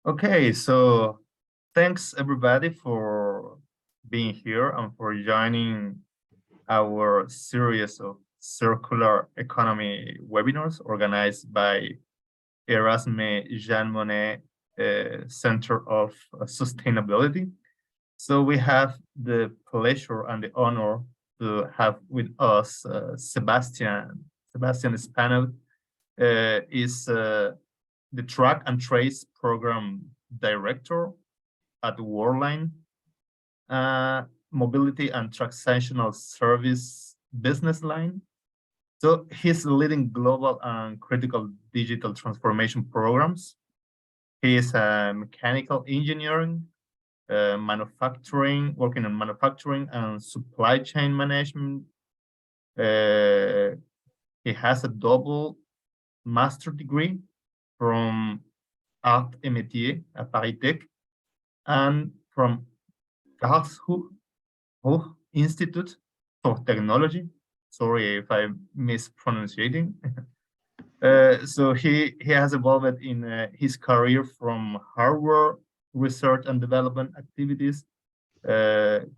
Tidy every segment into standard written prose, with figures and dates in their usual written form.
Okay, so thanks everybody for being here and for joining our series of circular economy webinars organized by Erasme Jean Monnet Center of Sustainability. So we have the pleasure and the honor to have with us Sebastian. Sebastian Spanel is the Track and Trace Program Director at Worldline, Mobility and Transactional Service business line. So he's leading global and critical digital transformation programs. He is a mechanical engineering, manufacturing, working on manufacturing and supply chain management. He has a double master degree from Art et Métier at Paris Tech and from Karlsruhe Institute for Technology. Sorry if I'm mispronouncing. So he has evolved in his career from hardware research and development activities,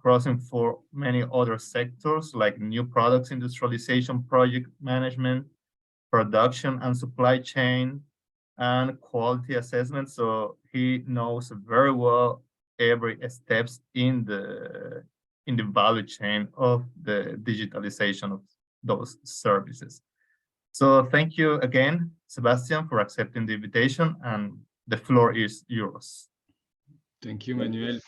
crossing for many other sectors like new products, industrialization, project management, production and supply chain, and quality assessment. So he knows very well every steps in the value chain of the digitalization of those services. So thank you again, Sebastian, for accepting the invitation, and the floor is yours. Thank you, Manuel.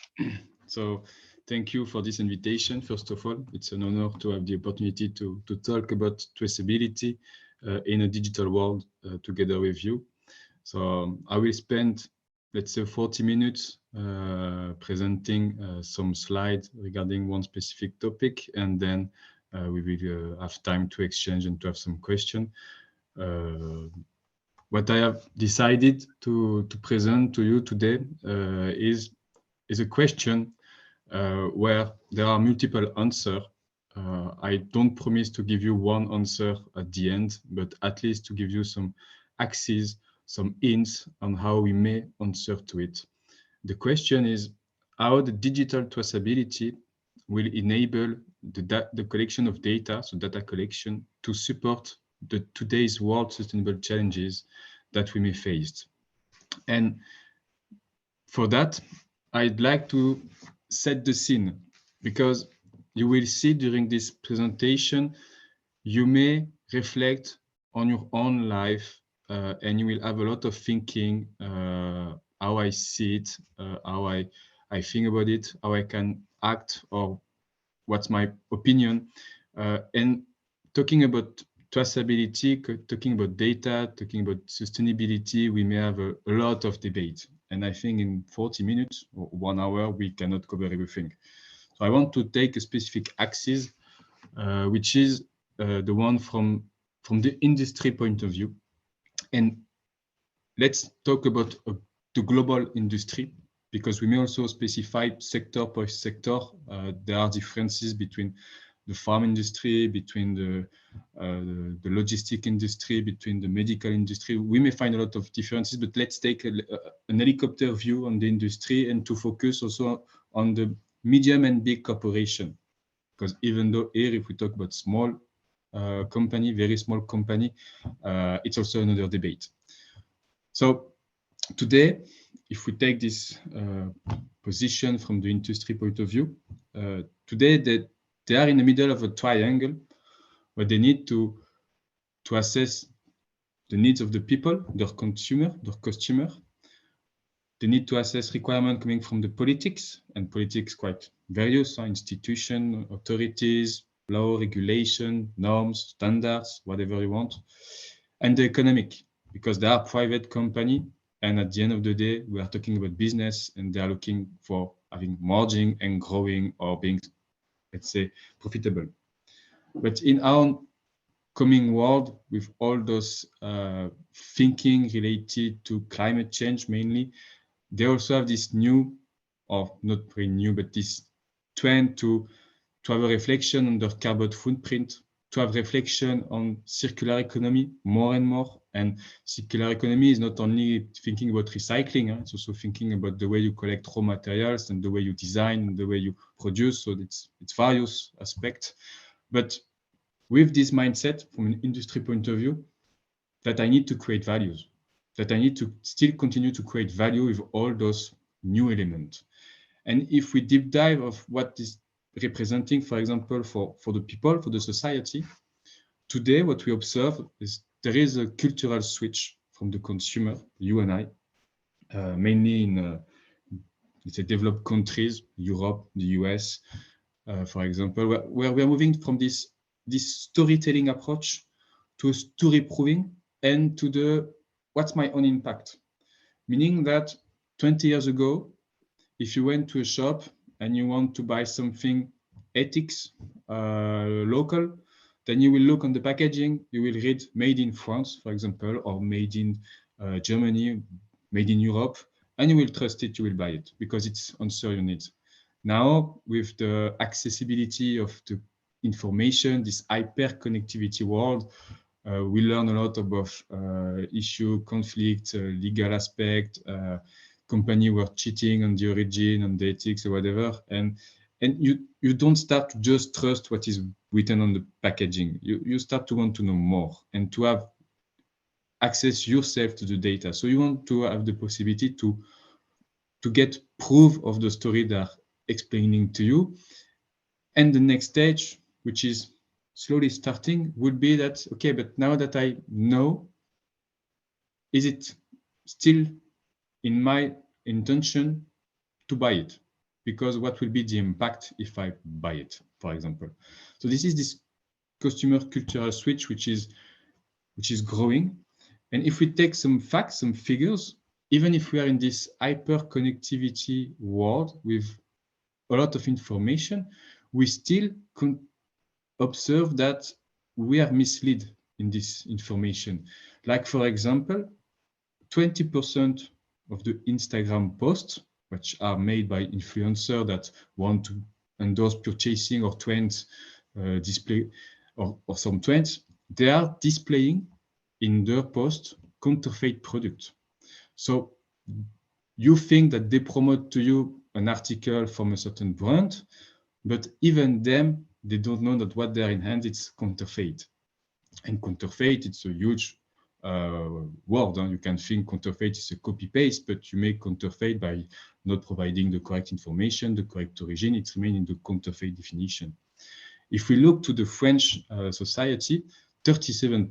So thank you for this invitation. First of all, it's an honor to have the opportunity to talk about traceability in a digital world together with you. So I will spend, let's say, 40 minutes presenting some slides regarding one specific topic, and then we will have time to exchange and to have some questions. What I have decided to present to you today is a question where there are multiple answers. I don't promise to give you one answer at the end, but at least to give you some axes, some hints on how we may answer to it. The question is how the digital traceability will enable the collection of data, so data collection, to support today's world sustainable challenges that we may face. And for that, I'd like to set the scene, because you will see during this presentation, you may reflect on your own life and you will have a lot of thinking, how I see it, how I think about it, how I can act, or what's my opinion. And talking about traceability, talking about data, talking about sustainability, we may have a lot of debate. And I think in 40 minutes or 1 hour, we cannot cover everything. So I want to take a specific axis, which is the one from the industry point of view. And let's talk about the global industry, because we may also specify sector per sector. There are differences between the farm industry, between the logistic industry, between the medical industry. We may find a lot of differences, but let's take an helicopter view on the industry and to focus also on the medium and big corporation. Because even though here, if we talk about small company, very small company, it's also another debate. So today, if we take this position from the industry point of view, today they are in the middle of a triangle where they need to assess the needs of the people, their consumer, their customer. They need to assess requirements coming from the politics, and politics quite various, institutions, authorities, law, regulation, norms, standards, whatever you want, and the economic, because they are private company, and at the end of the day, we are talking about business, and they are looking for having margin and growing or being, let's say, profitable. But in our coming world, with all those thinking related to climate change mainly, they also have this new, or not very new, but this trend to have a reflection on their carbon footprint, to have reflection on circular economy more and more, And circular economy is not only thinking about recycling, it's also thinking about the way you collect raw materials and the way you design and the way you produce. So it's various aspects. But with this mindset from an industry point of view, that I need to create values, that I need to still continue to create value with all those new elements. And if we deep dive of what is representing, for example, for the people, for the society, today what we observe is there is a cultural switch from the consumer, you and I, mainly in let's say developed countries, Europe, the US, for example, where we are moving from this storytelling approach to story proving and to the what's my own impact. Meaning that 20 years ago, if you went to a shop and you want to buy something ethics, local, then you will look on the packaging, you will read made in France, for example, or made in Germany, made in Europe, and you will trust it, you will buy it because it's answer your needs. Now, with the accessibility of the information, this hyper connectivity world, we learn a lot about issue, conflict, legal aspect, company were cheating on the origin, on the ethics or whatever. And you don't start to just trust what is written on the packaging. You start to want to know more and to have access yourself to the data. So you want to have the possibility to get proof of the story they're explaining to you. And the next stage, which is slowly starting, would be that, okay, but now that I know, is it still in my intention to buy it? Because what will be the impact if I buy it, for example? So this is this customer cultural switch, which is growing. And if we take some facts, some figures, even if we are in this hyper connectivity world with a lot of information, we still can observe that we are misled in this information. Like, for example, 20% of the Instagram posts, which are made by influencers that want to endorse purchasing or trends, display or some trends, they are displaying in their post counterfeit products. So you think that they promote to you an article from a certain brand, but even them, they don't know that what they're in hand, it's counterfeit. And counterfeit, it's a huge word. You can think counterfeit is a copy-paste, but you make counterfeit by not providing the correct information, the correct origin. It's remain in the counterfeit definition. If we look to the French society, 37%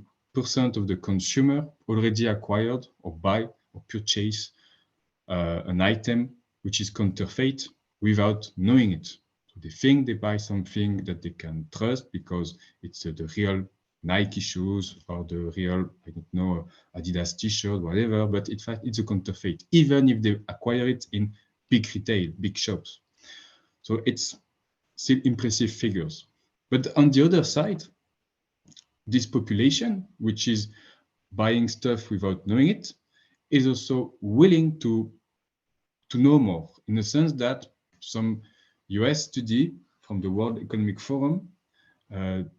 of the consumer already acquired or buy or purchase an item which is counterfeit without knowing it. So they think they buy something that they can trust because it's the real Nike shoes or the real, I don't know, Adidas t-shirt, whatever, but in fact, it's a counterfeit, even if they acquire it in big retail, big shops. So it's still impressive figures. But on the other side, this population, which is buying stuff without knowing it, is also willing to know more, in the sense that some US study from the World Economic Forum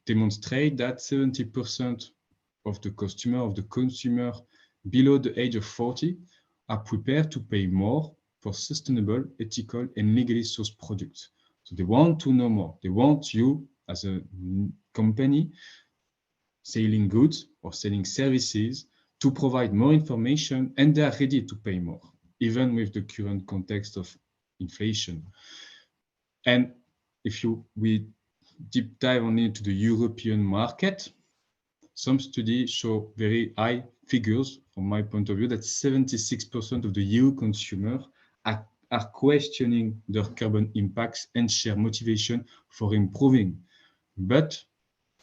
demonstrate that 70% of the consumer below the age of 40 are prepared to pay more for sustainable, ethical, and legally sourced products. So they want to know more. They want you as a company selling goods or selling services to provide more information, and they are ready to pay more, even with the current context of inflation. And if we deep dive only into the European market, some studies show very high figures from my point of view that 76% of the EU consumers are questioning their carbon impacts and share motivation for improving. But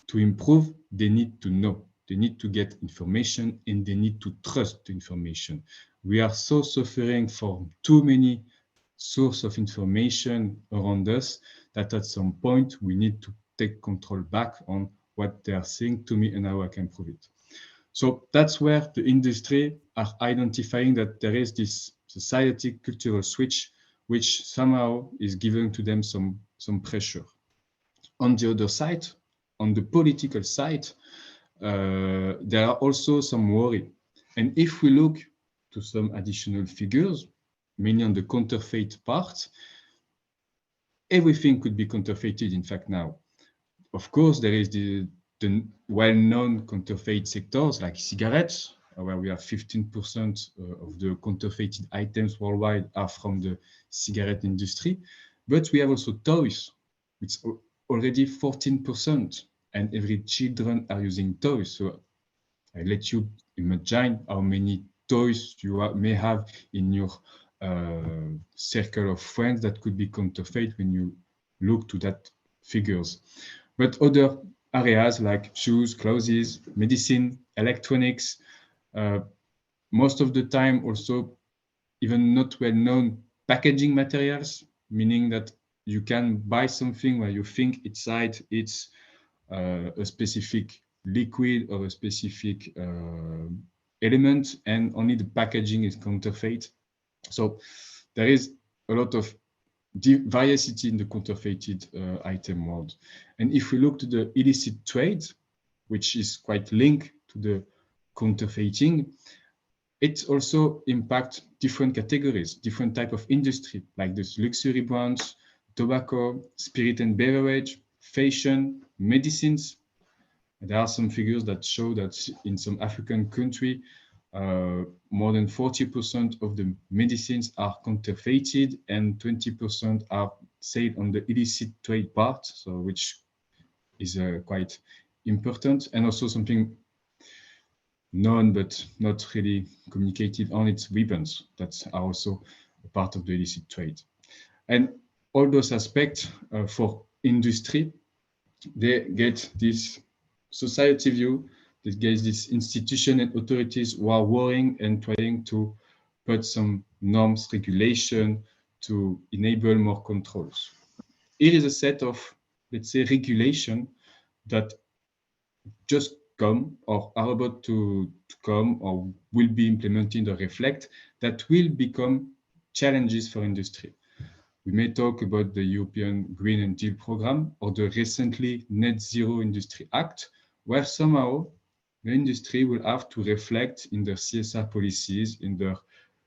to improve, they need to know, they need to get information, and they need to trust the information. We are so suffering from too many sources of information around us that at some point we need to take control back on what they are saying to me and how I can prove it. So that's where the industry are identifying that there is this society cultural switch, which somehow is giving to them some pressure. On the other side, on the political side, there are also some worry. And if we look to some additional figures, mainly on the counterfeit part, everything could be counterfeited, in fact, now. Of course, there is the well-known counterfeit sectors like cigarettes, where we have 15% of the counterfeited items worldwide are from the cigarette industry. But we have also toys, which are already 14%, and every children are using toys. So I let you imagine how many toys you may have in your circle of friends that could be counterfeit when you look to that figures. But other areas like shoes, clothes, medicine, electronics, most of the time also even not well-known packaging materials, meaning that you can buy something where you think inside it's a specific liquid or a specific element, and only the packaging is counterfeit. So there is a lot of variety in the counterfeited item world. And if we look to the illicit trade, which is quite linked to the counterfeiting, it also impacts different categories, different type of industry, like this luxury brands, tobacco, spirit and beverage, fashion, medicines. There are some figures that show that in some African country, more than 40% of the medicines are counterfeited and 20% are sold on the illicit trade part, so which is quite important, and also something known but not really communicated on, its weapons that are also a part of the illicit trade. And all those aspects for industry, they get this society view, they get this institution and authorities who are worrying and trying to put some norms, regulation to enable more controls. Here is a set of, let's say, regulation that just come or are about to come or will be implemented or reflect that will become challenges for industry. We may talk about the European Green and Deal Programme or the recently Net Zero Industry Act, where somehow the industry will have to reflect in their CSR policies, in their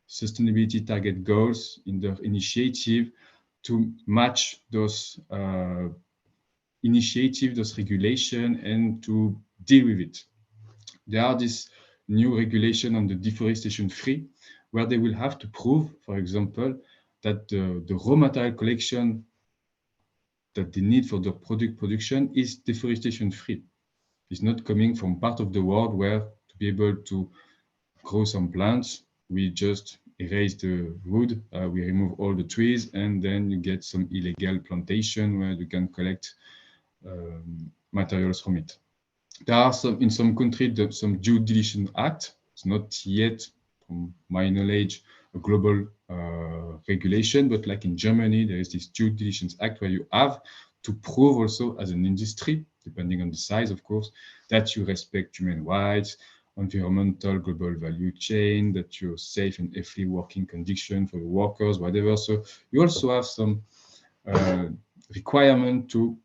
sustainability target goals, in their initiative to match those initiatives, those regulations, and to deal with it. There are this new regulation on the deforestation free, where they will have to prove, for example, that the raw material collection that they need for the product production is deforestation free. It's not coming from part of the world where to be able to grow some plants, we just erase the wood, we remove all the trees, and then you get some illegal plantation where you can collect materials from it. There are some, in some countries, some due diligence act. It's not yet, from my knowledge, a global regulation, but like in Germany, there is this due diligence act where you have to prove also as an industry, depending on the size, of course, that you respect human rights, environmental, global value chain, that you're safe and healthy working conditions for the workers, whatever. So you also have some requirement to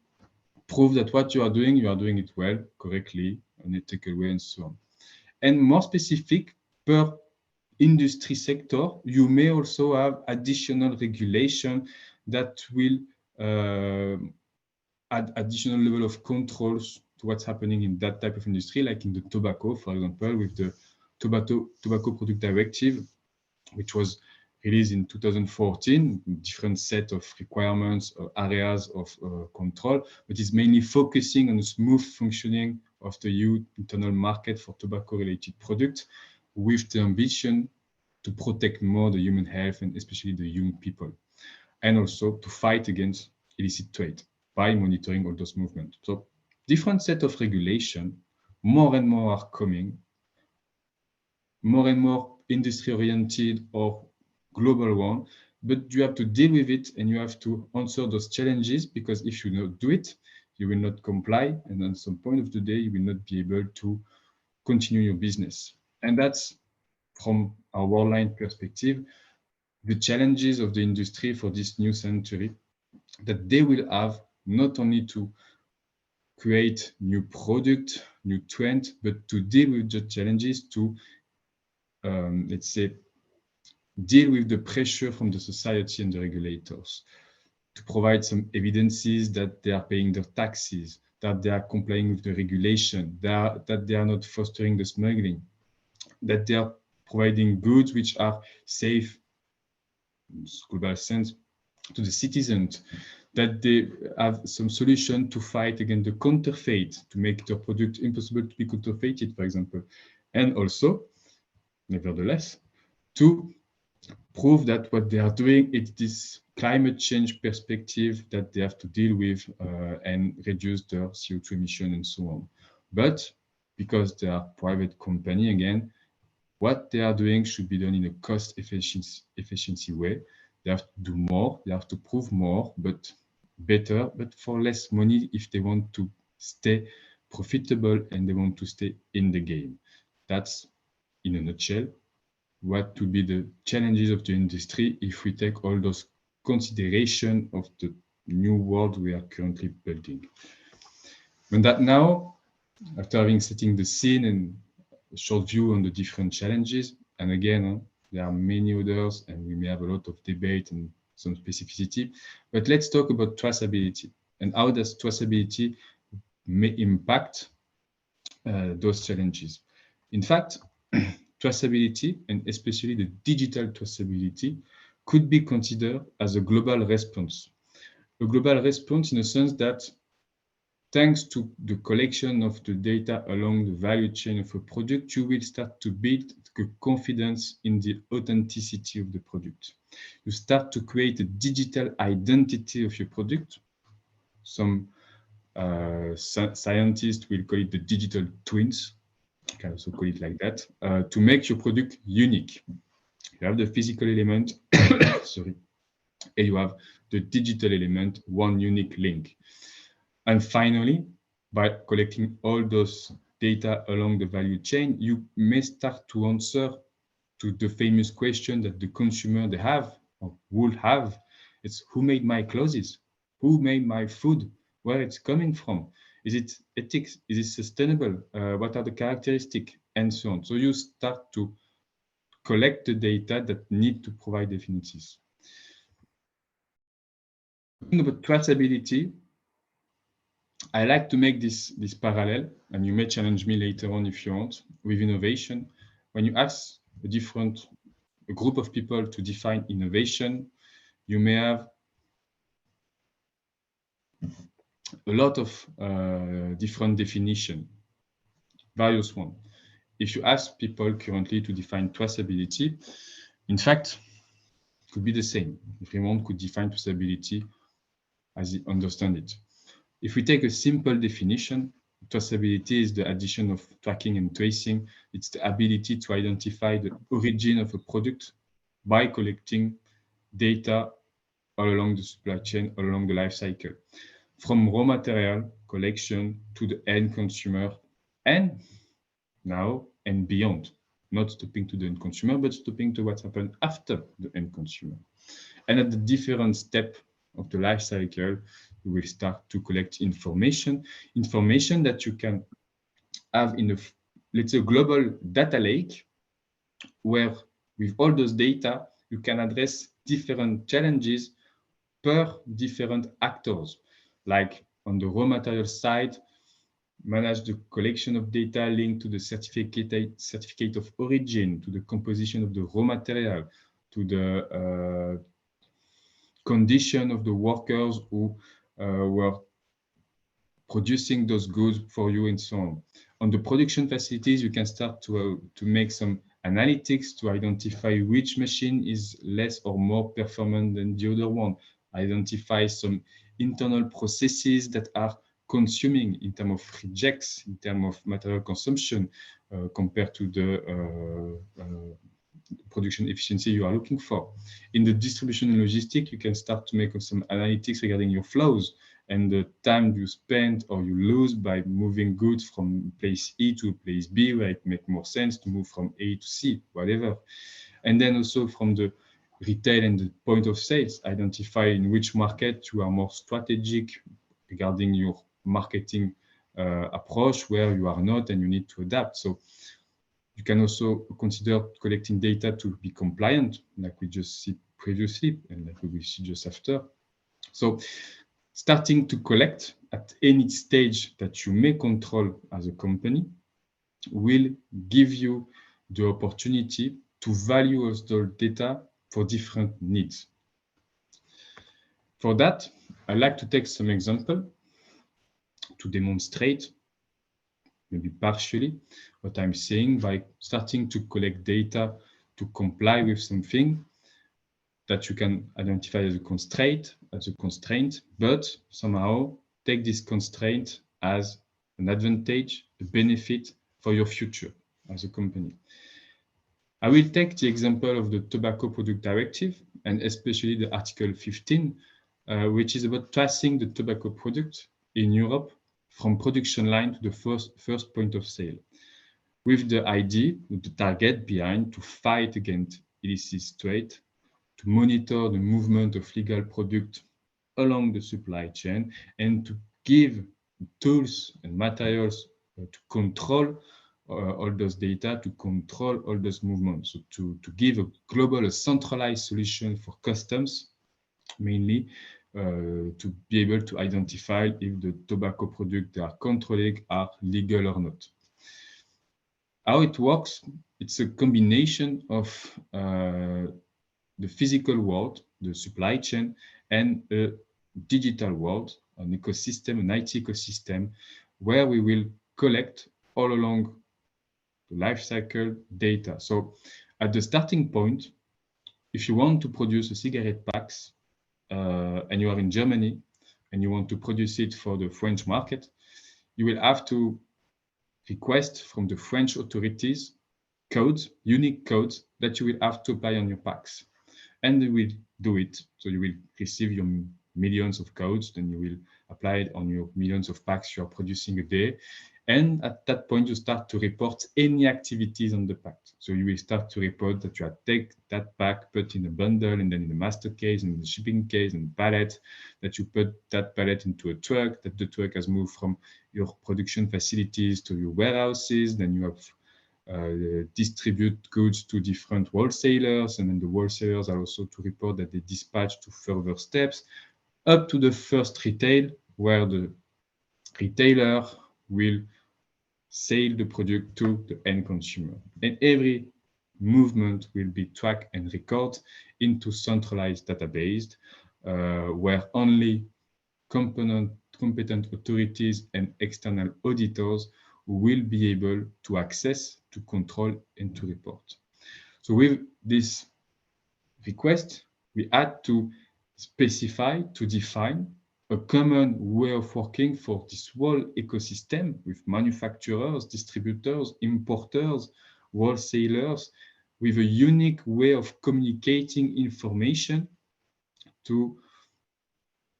prove that what you are doing it well, correctly, in an ethical way, and so on. And more specific, per industry sector, you may also have additional regulation that will add additional level of controls to what's happening in that type of industry, like in the tobacco, for example, with the Tobacco Product Directive, which was released in 2014, different set of requirements or areas of control, but is mainly focusing on the smooth functioning of the EU internal market for tobacco-related products, with the ambition to protect more the human health and especially the young people, and also to fight against illicit trade by monitoring all those movements. So different set of regulation, more and more are coming, more and more industry-oriented or global one, but you have to deal with it and you have to answer those challenges, because if you don't do it, you will not comply, and at some point of the day, you will not be able to continue your business. And that's, from our worldwide perspective, the challenges of the industry for this new century, that they will have not only to create new product, new trend, but to deal with the challenges, to let's say, deal with the pressure from the society and the regulators, to provide some evidences that they are paying their taxes, that they are complying with the regulation, that they are not fostering the smuggling, that they are providing goods which are safe in global sense to the citizens, that they have some solution to fight against the counterfeit, to make their product impossible to be counterfeited, for example. And also, nevertheless, to prove that what they are doing is this climate change perspective that they have to deal with and reduce their CO2 emission and so on. But because they are private company, again, what they are doing should be done in a cost efficiency way. They have to do more, they have to prove more, but better, but for less money if they want to stay profitable and they want to stay in the game. That's, in a nutshell, what would be the challenges of the industry if we take all those consideration of the new world we are currently building. And that now, after having setting the scene and a short view on the different challenges, and again, there are many others and we may have a lot of debate and some specificity, but let's talk about traceability and how does traceability may impact those challenges. In fact, traceability, and especially the digital traceability, could be considered as a global response. A global response in the sense that thanks to the collection of the data along the value chain of a product, you will start to build the confidence in the authenticity of the product. You start to create a digital identity of your product. Some scientists will call it the digital twins. You can also call it like that, to make your product unique. You have the physical element, sorry, and you have the digital element, one unique link. And finally, by collecting all those data along the value chain, you may start to answer to the famous question that the consumer they have or will have. It's who made my clothes? Who made my food? Where it's coming from? Is it ethics? Is it sustainable? What are the characteristics? And so on. So you start to collect the data that need to provide definitions. Talking about traceability, I like to make this parallel, and you may challenge me later on if you want, with innovation. When you ask a group of people to define innovation, you may have a lot of different definitions, various ones. If you ask people currently to define traceability, in fact, it could be the same. Everyone could define traceability as they understand it. If we take a simple definition, traceability is the addition of tracking and tracing. It's the ability to identify the origin of a product by collecting data all along the supply chain, all along the life cycle, from raw material collection to the end consumer, and now and beyond, not stopping to the end consumer, but stopping to what happened after the end consumer. And at the different step of the life cycle, you will start to collect information that you can have in a, let's say, global data lake, where with all those data, you can address different challenges per different actors, like on the raw material side, manage the collection of data linked to the certificate of origin, to the composition of the raw material, to the condition of the workers who were producing those goods for you and so on. On the production facilities, you can start to make some analytics to identify which machine is less or more performant than the other one, identify some internal processes that are consuming in terms of rejects, in terms of material consumption compared to the production efficiency you are looking for. In the distribution and logistics, you can start to make some analytics regarding your flows and the time you spend or you lose by moving goods from place E to place B, where it makes more sense to move from A to C, whatever. And then also from the retail and the point of sales, identify in which market you are more strategic regarding your marketing approach where you are not and you need to adapt. So you can also consider collecting data to be compliant, like we just see previously and like we will see just after. So starting to collect at any stage that you may control as a company will give you the opportunity to value the data for different needs. For that, I'd like to take some example to demonstrate, maybe partially, what I'm saying by starting to collect data to comply with something that you can identify as a constraint, but somehow take this constraint as an advantage, a benefit for your future as a company. I will take the example of the Tobacco Product Directive and especially the Article 15, which is about tracing the tobacco product in Europe from production line to the first point of sale, with the idea, with the target behind to fight against illicit trade, to monitor the movement of legal product along the supply chain, and to give tools and materials to control all those data, to control all those movements. So to give a global, a centralized solution for customs, mainly to be able to identify if the tobacco products they are controlling are legal or not. How it works, it's a combination of the physical world, the supply chain, and a digital world, an ecosystem, an IT ecosystem, where we will collect all along the life cycle data. So at the starting point, if you want to produce a cigarette packs and you are in Germany and you want to produce it for the French market, you will have to request from the French authorities codes, unique codes that you will have to apply on your packs. And they will do it. So you will receive your millions of codes, then you will apply it on your millions of packs you are producing a day. And at that point, you start to report any activities on the pack. So you will start to report that you have taken that pack, put in a bundle, and then in the master case, and the shipping case, and pallet, that you put that pallet into a truck, that the truck has moved from your production facilities to your warehouses, then you have distribute goods to different wholesalers, and then the wholesalers are also to report that they dispatch to further steps up to the first retail, where the retailer will sell the product to the end consumer. And every movement will be tracked and recorded into centralized database where only competent authorities and external auditors will be able to access, to control, and to report. So with this request, we had to specify, to define a common way of working for this whole ecosystem with manufacturers, distributors, importers, wholesalers, with a unique way of communicating information to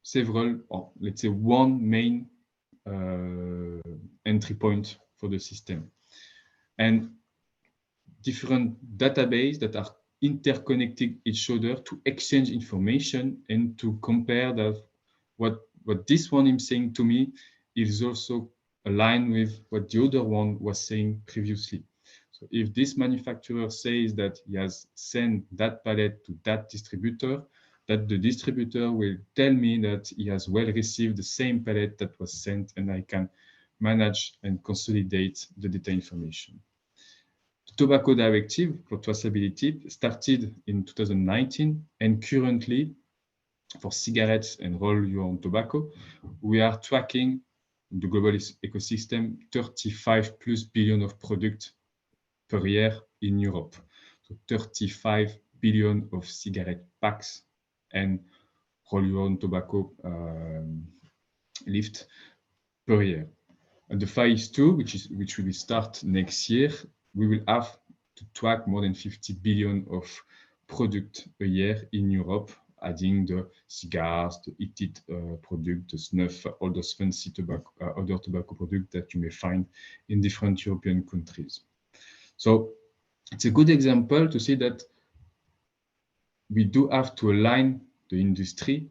several, or let's say one main entry point for the system. And different databases that are interconnecting each other to exchange information and to compare that what this one is saying to me is also aligned with what the other one was saying previously. So if this manufacturer says that he has sent that pallet to that distributor, that the distributor will tell me that he has well received the same pallet that was sent, and I can manage and consolidate the data information. The Tobacco Directive for traceability started in 2019, and currently for cigarettes and roll-your-own tobacco, we are tracking the global ecosystem 35 plus billion of products per year in Europe. So 35 billion of cigarette packs and roll-your-own tobacco lift per year. And the phase 2, which will start next year, we will have to track more than 50 billion of product a year in Europe, adding the cigars, the heated product, the snuff, all those fancy tobacco, other tobacco products that you may find in different European countries. So it's a good example to see that we do have to align the industry,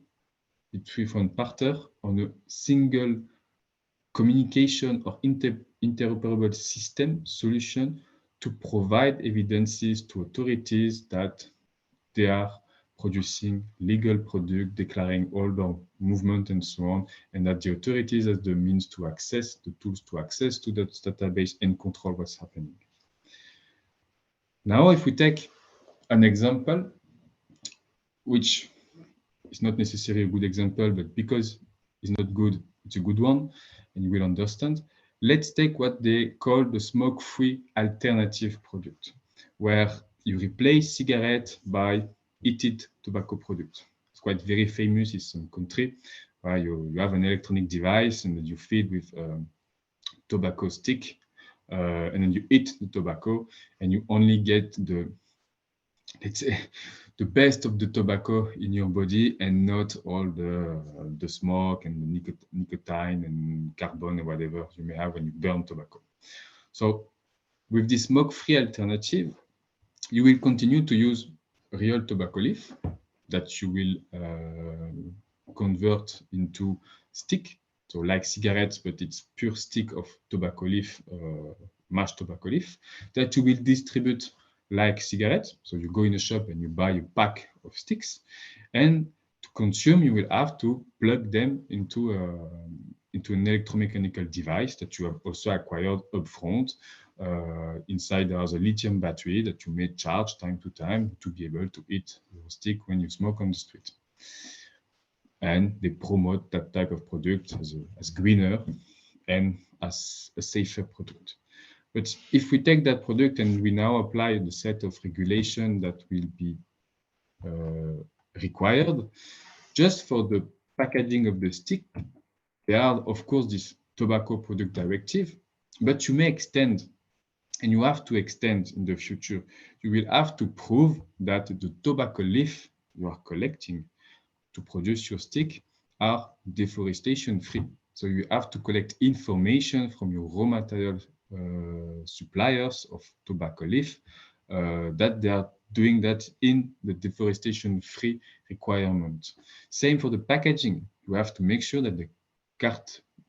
the different partners, on a single communication or interoperable system solution to provide evidences to authorities that they are producing legal product, declaring all the movement and so on, and that the authorities have the means to access, the tools to access to that database and control what's happening. Now, if we take an example, which is not necessarily a good example, but because it's not good, it's a good one, and you will understand. Let's take what they call the smoke-free alternative product, where you replace cigarette by heated tobacco product. It's quite very famous in some country, where you have an electronic device and you feed with tobacco stick, and then you eat the tobacco, and you only get the, let's say, the best of the tobacco in your body and not all the smoke and the nicotine and carbon or whatever you may have when you burn tobacco. So with this smoke-free alternative, you will continue to use real tobacco leaf that you will convert into stick. So like cigarettes, but it's pure stick of tobacco leaf, mashed tobacco leaf, that you will distribute like cigarettes. So you go in a shop and you buy a pack of sticks, and to consume, you will have to plug them into an electromechanical device that you have also acquired upfront. Inside there's a lithium battery that you may charge time to time to be able to eat your stick when you smoke on the street. And they promote that type of product as greener and as a safer product. But if we take that product and we now apply the set of regulation that will be required, just for the packaging of the stick, there are, of course, this Tobacco Product Directive, but you may extend, and you have to extend in the future. You will have to prove that the tobacco leaf you are collecting to produce your stick are deforestation free. So you have to collect information from your raw material suppliers of tobacco leaf that they are doing that in the deforestation free requirement. Same for the packaging. You have to make sure that the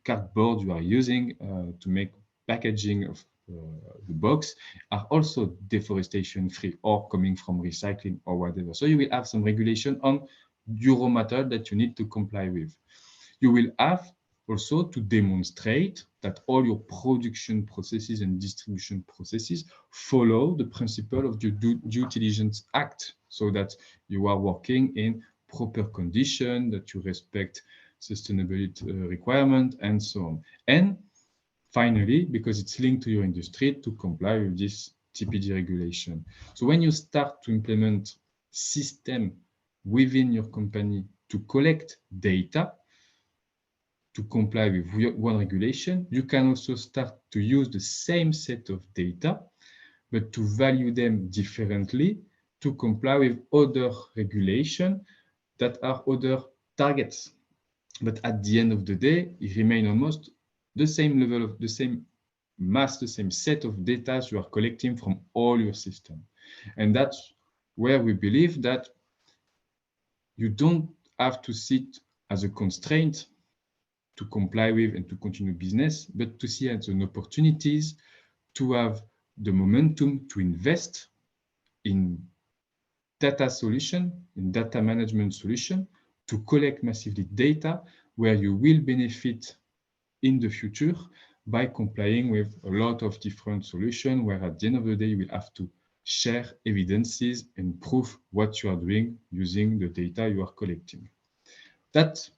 cardboard you are using to make packaging of the box are also deforestation free or coming from recycling or whatever. So you will have some regulation on your raw material that you need to comply with. You will have also to demonstrate that all your production processes and distribution processes follow the principle of the Due Diligence Act, so that you are working in proper condition, that you respect sustainability requirement, and so on. And finally, because it's linked to your industry, to comply with this TPD regulation. So when you start to implement system within your company to collect data, to comply with one regulation, you can also start to use the same set of data, but to value them differently to comply with other regulations that are other targets. But at the end of the day, it remains almost the same level of the same mass, the same set of data you are collecting from all your system. And that's where we believe that you don't have to see it as a constraint to comply with and to continue business, but to see it as an opportunities to have the momentum to invest in data solution, in data management solution, to collect massively data where you will benefit in the future by complying with a lot of different solutions, where at the end of the day, you will have to share evidences and prove what you are doing using the data you are collecting. That's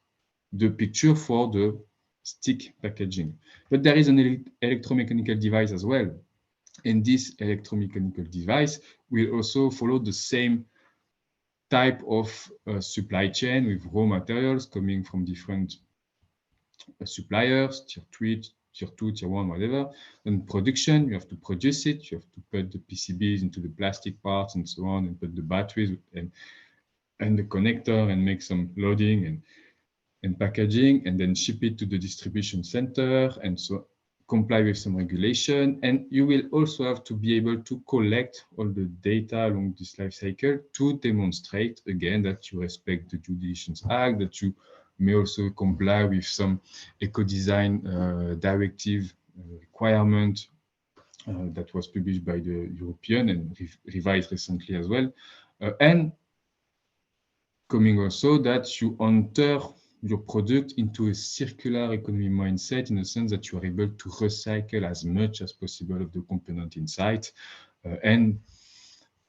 the picture for the stick packaging. But there is an electromechanical device as well. And this electromechanical device will also follow the same type of supply chain with raw materials coming from different suppliers, tier 3, tier 2, tier 1, whatever. Then production, you have to produce it, you have to put the PCBs into the plastic parts and so on, and put the batteries and the connector and make some loading and packaging, and then ship it to the distribution center, and so comply with some regulation. And you will also have to be able to collect all the data along this life cycle to demonstrate again that you respect the Due Diligence Act, that you may also comply with some eco-design directive requirement that was published by the European and revised recently as well. And coming also that you enter your product into a circular economy mindset, in the sense that you are able to recycle as much as possible of the component inside. And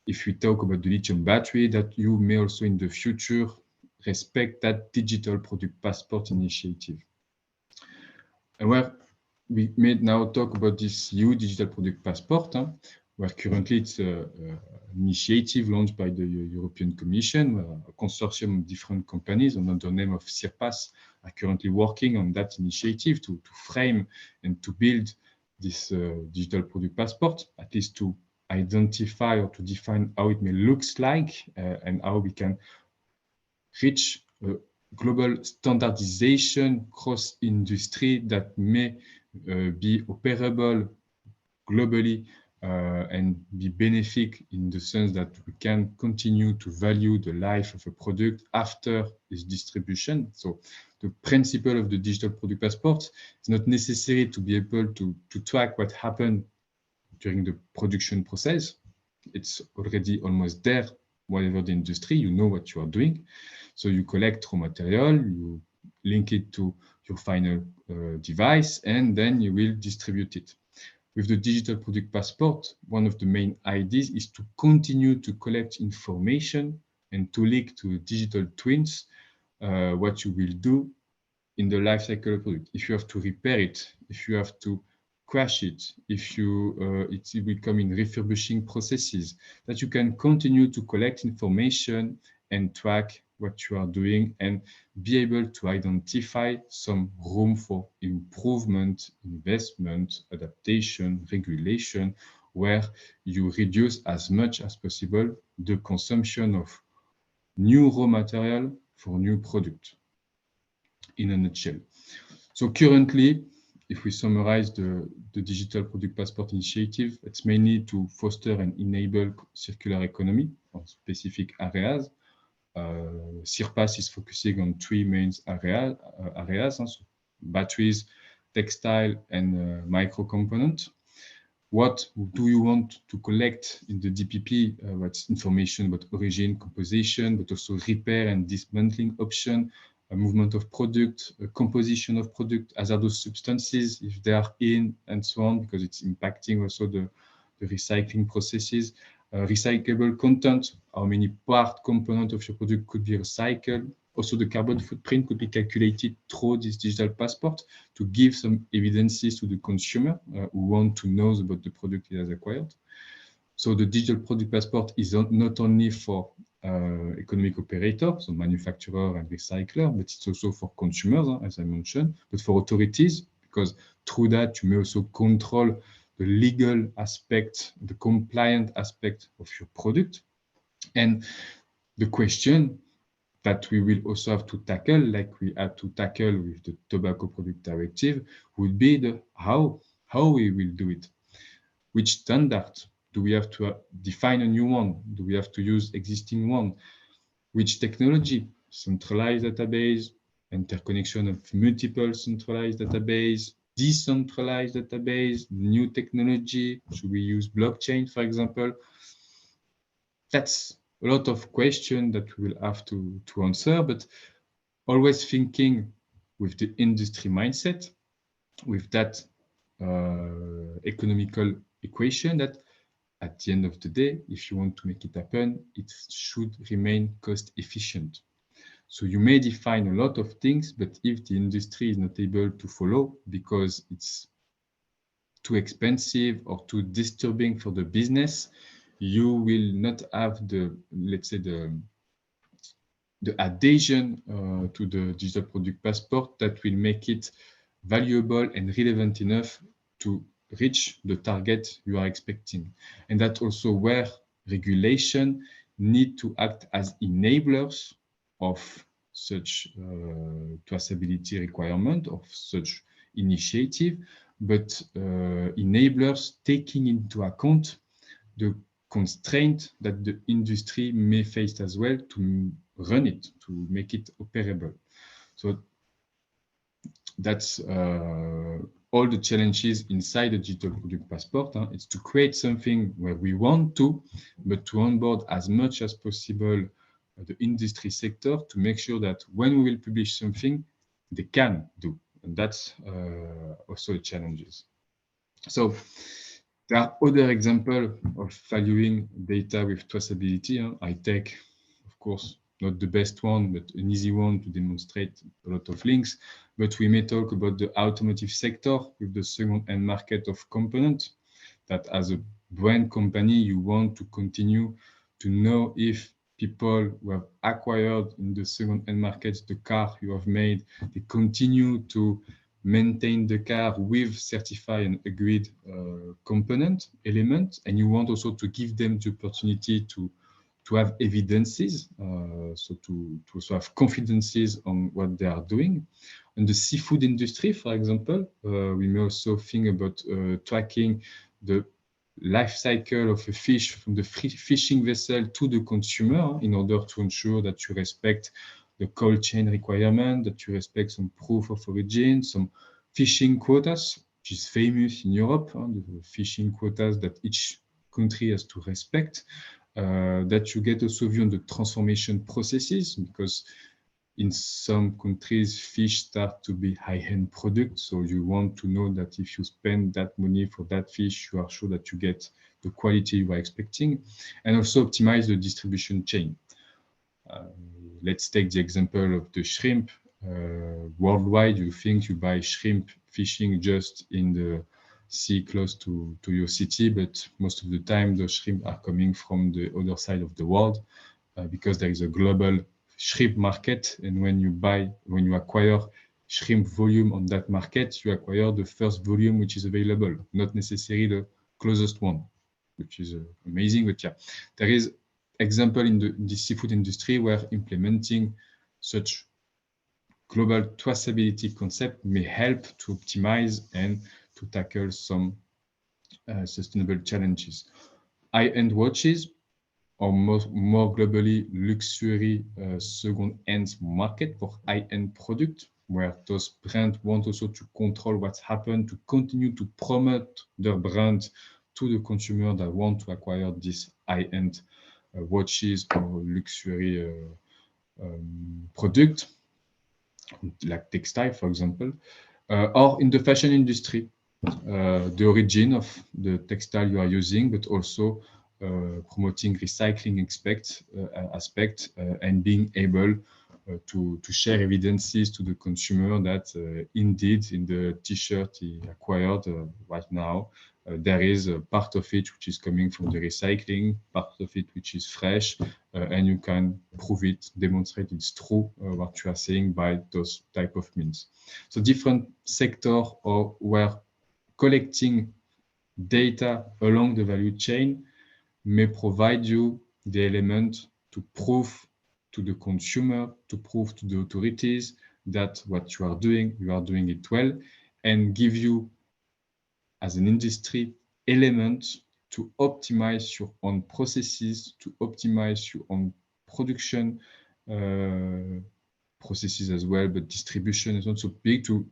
if we talk about the lithium battery, that you may also in the future respect that digital product passport initiative. And where we may now talk about this EU digital product passport, where currently it's an initiative launched by the European Commission, a consortium of different companies under the name of CIRPAS are currently working on that initiative to frame and to build this digital product passport, at least to identify or to define how it may looks like and how we can reach global standardization cross-industry that may be operable globally and be benefic in the sense that we can continue to value the life of a product after its distribution. So the principle of the digital product passport is not necessary to be able to track what happened during the production process. It's already almost there, whatever the industry, you know what you are doing. So you collect raw material, you link it to your final device, and then you will distribute it. With the digital product passport, one of the main ideas is to continue to collect information and to link to digital twins what you will do in the life cycle of the product. If you have to repair it, if you have to crash it, if you it will come in refurbishing processes, that you can continue to collect information and track what you are doing and be able to identify some room for improvement, investment, adaptation, regulation, where you reduce as much as possible the consumption of new raw material for new product, in a nutshell. So currently, if we summarize the Digital Product Passport initiative, it's mainly to foster and enable circular economy on specific areas. CIRPAS is focusing on three main areas, so batteries, textile, and micro component. What do you want to collect in the DPP? What's information about origin, composition, but also repair and dismantling option, a movement of product, a composition of product, hazardous substances, if they are in, and so on, because it's impacting also the recycling processes. Recyclable content, how many part component of your product could be recycled. Also, the carbon footprint could be calculated through this digital passport to give some evidences to the consumer who want to know about the product he has acquired. So the digital product passport is not only for economic operators, so manufacturer and recycler, but it's also for consumers, as I mentioned, but for authorities, because through that you may also control the legal aspect, the compliant aspect of your product. And the question that we will also have to tackle, like we had to tackle with the Tobacco Product Directive, would be the how we will do it. Which standard? Do we have to define a new one? Do we have to use existing one? Which technology? Centralized database, interconnection of multiple centralized database, decentralized database, new technology. Should we use blockchain, for example? That's a lot of questions that we will have to answer, but always thinking with the industry mindset, with that economical equation that at the end of the day, if you want to make it happen, it should remain cost efficient. So you may define a lot of things, but if the industry is not able to follow because it's too expensive or too disturbing for the business, you will not have the, let's say, the adhesion to the digital product passport that will make it valuable and relevant enough to reach the target you are expecting. And that's also where regulation need to act as enablers of such traceability requirement, of such initiative, but enablers taking into account the constraint that the industry may face as well to run it, to make it operable. So that's all the challenges inside the digital product passport. It's to create something where we want to, but to onboard as much as possible the industry sector to make sure that when we will publish something, they can do. And that's also a challenge. So there are other examples of valuing data with traceability. I take, of course, not the best one, but an easy one to demonstrate a lot of links. But we may talk about the automotive sector with the second-hand market of components, that as a brand company, you want to continue to know if people who have acquired in the second-hand market the car you have made, they continue to maintain the car with certified and agreed component element, and you want also to give them the opportunity to have evidences, so to also have confidences on what they are doing. In the seafood industry, for example, we may also think about tracking the life cycle of a fish from the fishing vessel to the consumer in order to ensure that you respect the cold chain requirement, that you respect some proof of origin, some fishing quotas, which is famous in Europe, the fishing quotas that each country has to respect. That you get also view on the transformation processes, because in some countries, fish start to be high-end products. So you want to know that if you spend that money for that fish, you are sure that you get the quality you are expecting, and also optimize the distribution chain. Let's take the example of the shrimp. Worldwide, you think you buy shrimp fishing just in the sea close to your city, but most of the time the shrimp are coming from the other side of the world because there is a global shrimp market, and when you acquire shrimp volume on that market, you acquire the first volume which is available, not necessarily the closest one, which is amazing. But yeah, there is example in the seafood industry where implementing such global traceability concept may help to optimize and to tackle some sustainable challenges. High-end watches, or more globally luxury second-hand market for high-end product, where those brands want also to control what's happened, to continue to promote their brand to the consumer that want to acquire these high-end watches or luxury product, like textile, for example, or in the fashion industry, the origin of the textile you are using, but also promoting recycling aspect and being able to share evidences to the consumer that indeed in the t-shirt he acquired right now, there is a part of it which is coming from the recycling, part of it which is fresh, and you can prove it, demonstrate it's true what you are saying by those type of means. So different sector or where collecting data along the value chain may provide you the element to prove to the consumer, to prove to the authorities that what you are doing it well, and give you as an industry element to optimize your own processes, to optimize your own production processes as well, but distribution is also big, to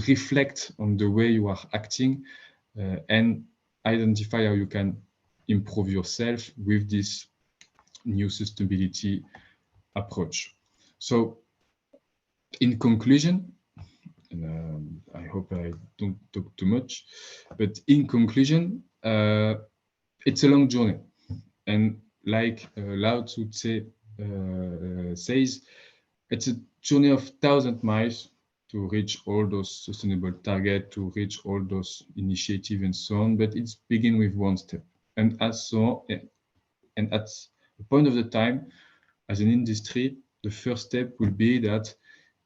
reflect on the way you are acting and identify how you can improve yourself with this new sustainability approach. So in conclusion, and I hope I don't talk too much, but in conclusion, it's a long journey. And like Lao Tzu says, it's a journey of 1,000 miles to reach all those sustainable targets, to reach all those initiatives and so on, but it's begin with one step. And at the point of the time, as an industry, the first step will be that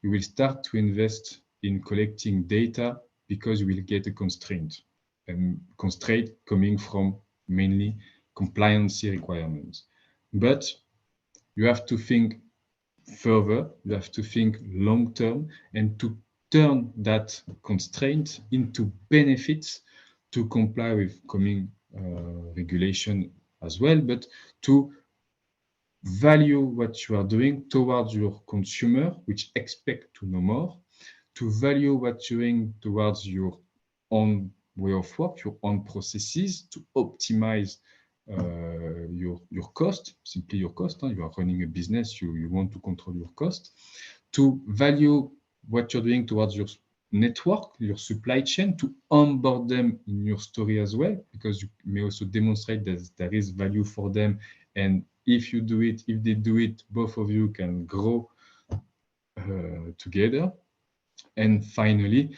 you will start to invest in collecting data because you will get a constraint, and constraint coming from mainly compliance requirements. But you have to think further, you have to think long term, and to turn that constraint into benefits to comply with coming regulation as well, but to value what you are doing towards your consumer, which expect to know more, to value what you're doing towards your own way of work, your own processes, to optimize your cost, simply your cost. You are running a business, you want to control your cost, to value what you're doing towards your network, your supply chain, to onboard them in your story as well, because you may also demonstrate that there is value for them. And if you do it, if they do it, both of you can grow together. And finally,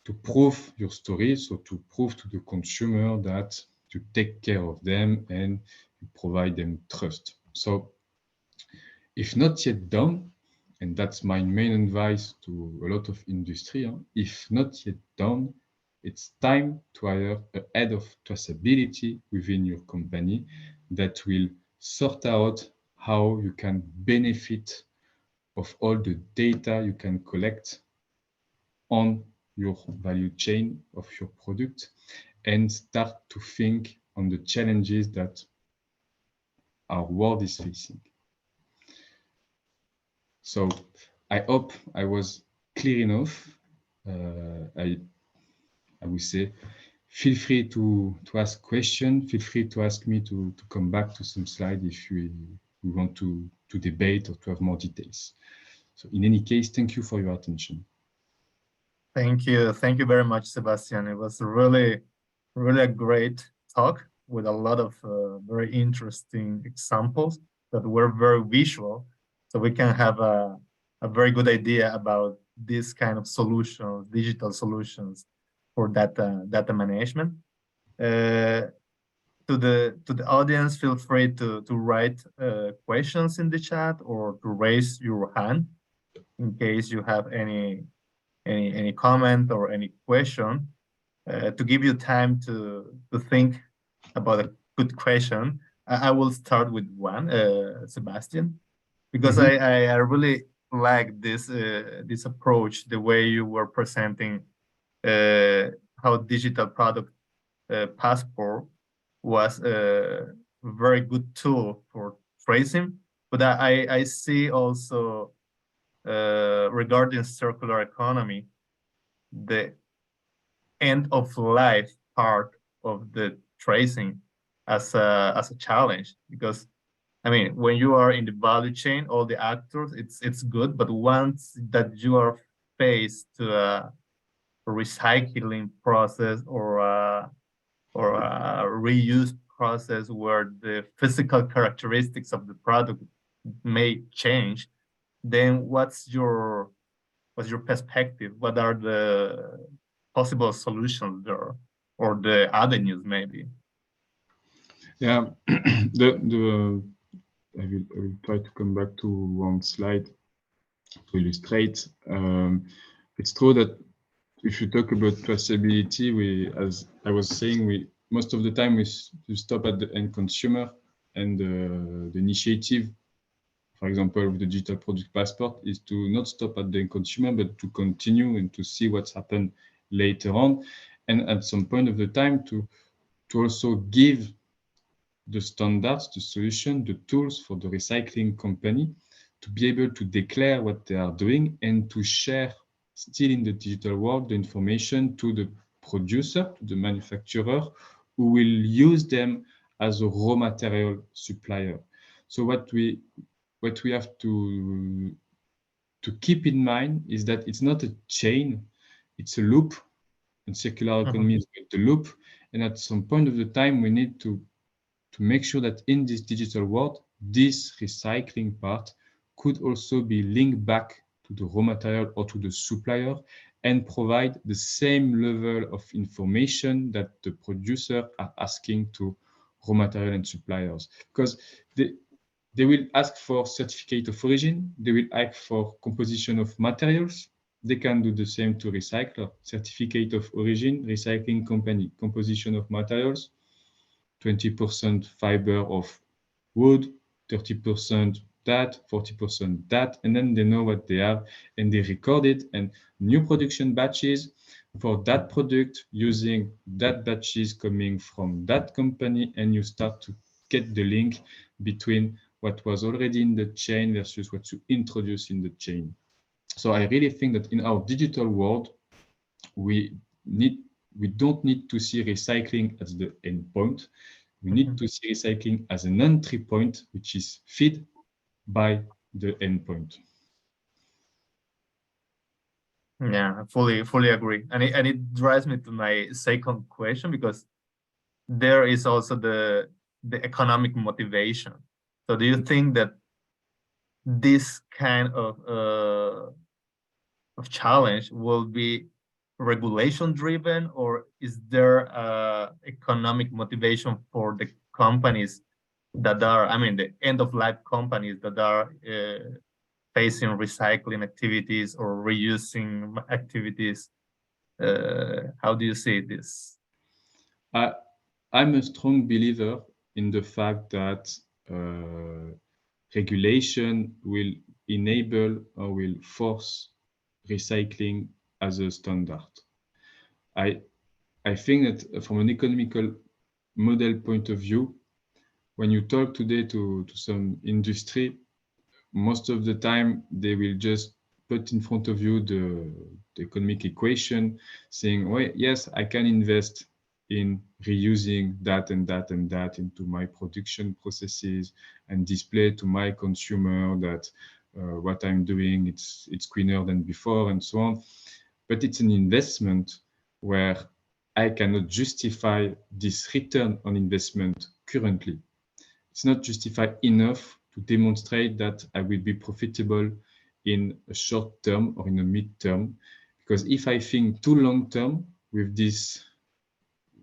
to prove your story, so to prove to the consumer that you take care of them and you provide them trust. So if not yet done, and that's my main advice to a lot of industry, if not yet done, it's time to hire a head of traceability within your company that will sort out how you can benefit of all the data you can collect on your value chain of your product and start to think on the challenges that our world is facing. So I hope I was clear enough. I would say feel free to ask questions. Feel free to ask me to come back to some slides if we want to debate or to have more details. So in any case, thank you for your attention. Thank you very much, Sebastian. It was really a great talk with a lot of very interesting examples that were very visual, so we can have a very good idea about this kind of solutions, digital solutions for data management. To the audience, feel free to write questions in the chat or to raise your hand in case you have any comment or any question. To give you time to think about a good question, I will start with one, Sebastian, because I really like this this approach, the way you were presenting how digital product passport was a very good tool for tracing. But I see also regarding circular economy, the end of life part of the tracing as a challenge, because I mean, when you are in the value chain, all the actors, it's good, but once that you are faced to a recycling process or a reuse process where the physical characteristics of the product may change, then what's your perspective? What are the possible solutions there, or the avenues maybe? Yeah, I will try to come back to one slide to illustrate. It's true that if you talk about traceability, as I was saying, most of the time we stop at the end consumer, and the initiative, for example, with the digital product passport, is to not stop at the end consumer, but to continue and to see what's happened later on, and at some point of the time to also give the standards, the solution, the tools for the recycling company to be able to declare what they are doing and to share still in the digital world the information to the producer, to the manufacturer, who will use them as a raw material supplier. So what we have to keep in mind is that it's not a chain, it's a loop, and circular economy is the loop. And at some point of the time, we need to make sure that in this digital world, this recycling part could also be linked back to the raw material or to the supplier and provide the same level of information that the producer are asking to raw material and suppliers. Because they will ask for certificate of origin, they will ask for composition of materials. They can do the same to recycler. Certificate of origin, recycling company, composition of materials, 20% fiber of wood, 30% that, 40% that, and then they know what they have and they record it, and new production batches for that product using that batches coming from that company, and you start to get the link between what was already in the chain versus what to introduce in the chain. So I really think that in our digital world, we don't need to see recycling as the end point. We need to see recycling as an entry point, which is fed by the endpoint. Yeah, I fully agree. And it drives me to my second question, because there is also the economic motivation. So do you think that this kind of challenge will be regulation driven, or is there economic motivation for the companies that are, I mean, the end of life companies that are facing recycling activities or reusing activities? How do you see this? I'm a strong believer in the fact that regulation will enable or will force recycling as a standard. I think that from an economical model point of view, when you talk today to some industry, most of the time they will just put in front of you the economic equation, saying, well, yes, I can invest in reusing that and that and that into my production processes and display to my consumer that what I'm doing, it's greener than before and so on. But it's an investment where I cannot justify this return on investment currently. It's not justified enough to demonstrate that I will be profitable in a short term or in a mid term. Because if I think too long term with this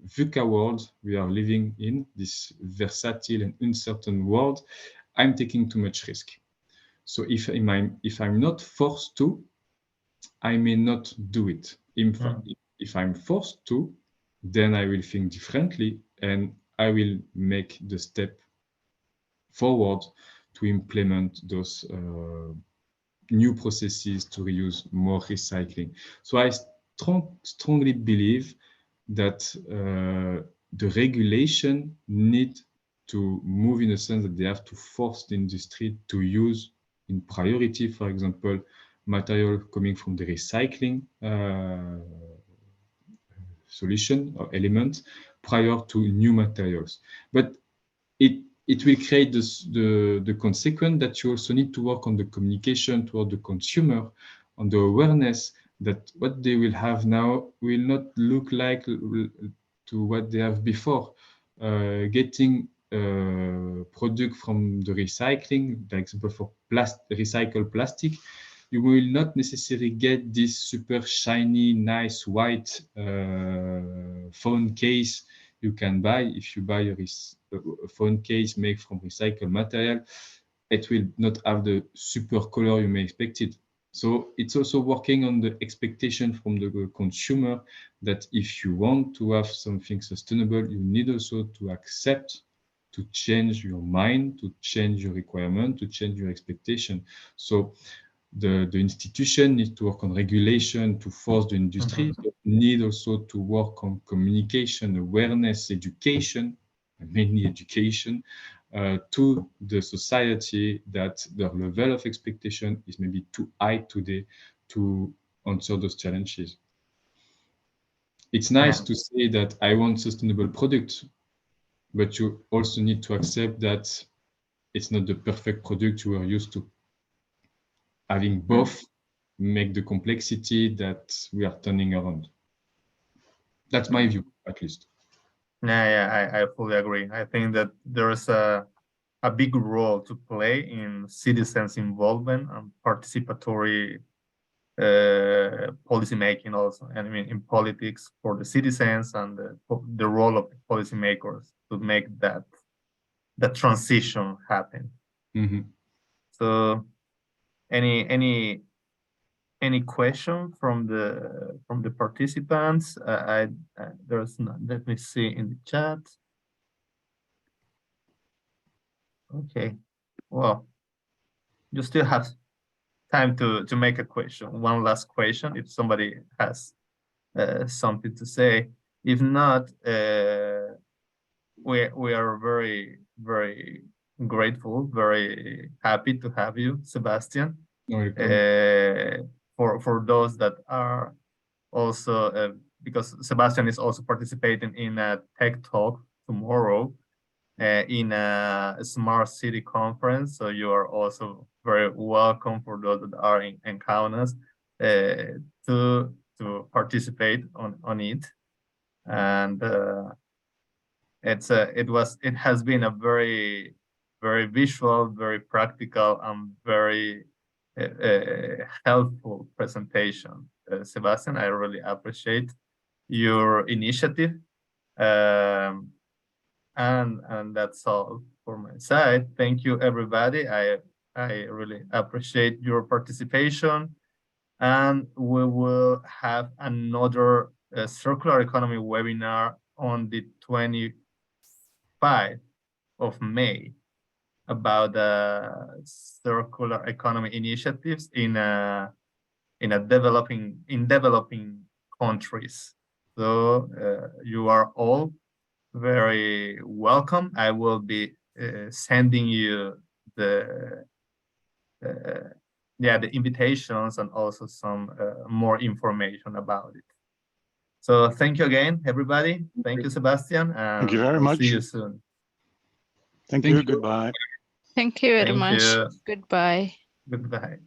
VUCA world we are living in, this versatile and uncertain world, I'm taking too much risk. So if I'm not forced to, I may not do it. If I'm forced to, then I will think differently and I will make the step forward to implement those new processes to reuse more recycling. So I strongly believe that the regulation need to move in a sense that they have to force the industry to use in priority, for example, material coming from the recycling solution or element prior to new materials. But it will create the consequence that you also need to work on the communication toward the consumer, on the awareness that what they will have now will not look like to what they have before. Getting product from the recycling, for example, for recycled plastic, you will not necessarily get this super shiny, nice white phone case you can buy. If you buy a phone case made from recycled material, it will not have the super color you may expect it. So it's also working on the expectation from the consumer that if you want to have something sustainable, you need also to accept to change your mind, to change your requirement, to change your expectation. So the institution needs to work on regulation to force the industry, but need also to work on communication, awareness, education, and mainly education, to the society that the level of expectation is maybe too high today to answer those challenges. It's nice to say that I want sustainable products, but you also need to accept that it's not the perfect product you are used to. Having both make the complexity that we are turning around. That's my view, at least. Yeah, I fully agree. I think that there's a big role to play in citizens' involvement and participatory policy making also. And I mean, in politics for the citizens and the role of the policymakers to make that transition happen. So any question from the participants? There's not. Let me see in the chat. Okay, well, you still have time to make a question. One last question, if somebody has something to say. If not, we are very grateful, very happy to have you, Sebastian. For those that are also, because Sebastian is also participating in a tech talk tomorrow in a smart city conference. So you are also very welcome for those that are in Kaunas to participate on it. And it has been a very visual, very practical, and very helpful presentation. Sebastian, I really appreciate your initiative. And that's all for my side. Thank you, everybody. I really appreciate your participation. And we will have another circular economy webinar on the 25th of May about circular economy initiatives in developing countries. So you are all very welcome. I will be sending you the invitations and also some more information about it. So thank you again, everybody. Thank you, Sebastian. And Thank you very much. See you soon. Thank you. Goodbye. Thank you very Thank much. you. Goodbye. Goodbye.